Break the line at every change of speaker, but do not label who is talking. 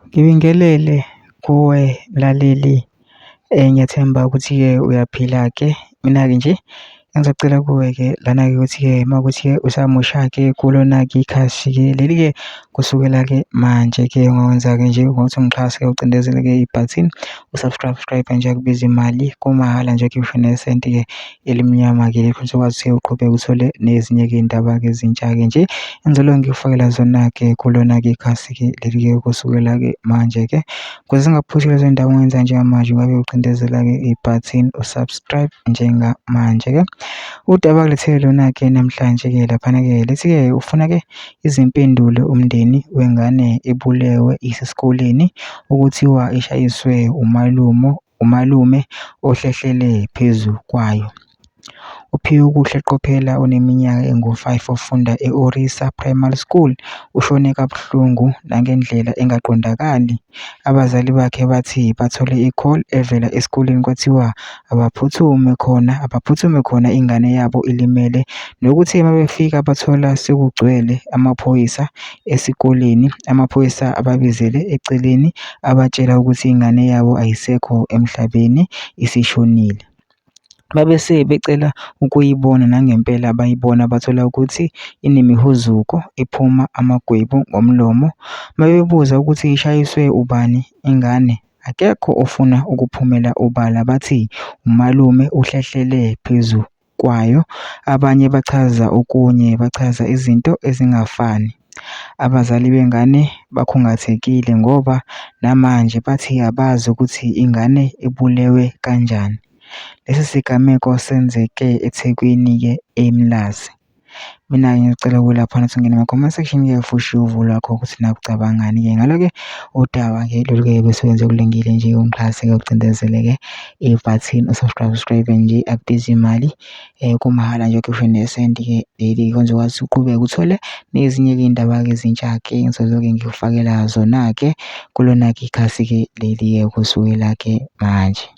Ngibingelele kuwe mlaleli, ngiyathemba ukuthi-ke uyaphila-ke. Mina-ke nje engizocela kuwe-ke lana-ke ukuthi-ke mawukuthi-ke usamusha-ke kulona-ke ikhasi-ke leli-ke kusukela-ke manje-ke ongakwenza-ke nje ukuthi ungixhase-ke ucindezele-ke ibhathini usubscribe nje akubizi imali kumahhala nje ukhiphe nesenti-ke elimnyama-ke futhi ukwazi ukuthi uqhubeke uthole nezinye-ke iy'ndaba-ke ezintsha-ke nje engizoloku ngikufakela zona-ke kulona-ke ikhasi-ke leli-ke kusukela-ke manje-ke. Ukuze zingakuphutshi lezo y'ndaba ongenza njengamanje ungabe ucindezela-ke ibhathini usubscribe njengamanje-ke. Udaba kulethele lona-ke namhlanje-ke laphana-ke lithi-ke ufuna-ke izimpendulo umndeni wengane ebulewe isesikoleni okuthiwa ishayiswe umalume ohlehlele phezu kwayo. UPhiwe Kuhle Qophela oneminyaka engu-5 ofunda e-Orissa Primary School ushone kabuhlungu nangendlela engaqondakali. Abazali bakhe bathi bathole i-call evela esikoleni kwathiwa abaphuthume khona ingane yabo ilimele, nokuthi uma befika bathola sekugcwele amaphoyisa esikoleni. Amaphoyisa ababizele eceleni abatshela ukuthi ingane yabo ayisekho emhlabeni, isishonile. Babese becela ukuyibona nangempela bayibona bathola ukuthi inemihuzuko iphuma amagwebu ngomlomo. Mabebuza ukuthi ishayiswe ubani ingane, akekho ofuna ukuphumela obala, bathi umalume uhlehlele phezu kwayo. Abanye bachaza okunye, bachaza izinto ezingafani. Abazali bengane bakhungathekile ngoba namanje bathi abazi ukuthi ingane ibulewe kanjani. Lesi sigameko senzeke eThekwini-ke eMlazi. Mina-ke ngicela ukulaphana ukuthi ungene ema-comment section-ke ufushe uvo lwakho ukuthi nakucabangani-ke ngalo-ke udaba-ke lolu-ke besewenze kulungile nje ungixhase-ke ucindezele-ke ibhathini usubscribe nje akubizi imali kumahhala nje ukhiphe nesenti-ke leli kwenza ukwazi uqhubeke uthole nezinye-ke iy'ndaba-ke ezintsha-ke engizoloke ngikufakela zona-ke kulona-ke ikhasi-ke leli-ke kusukela-ke manje.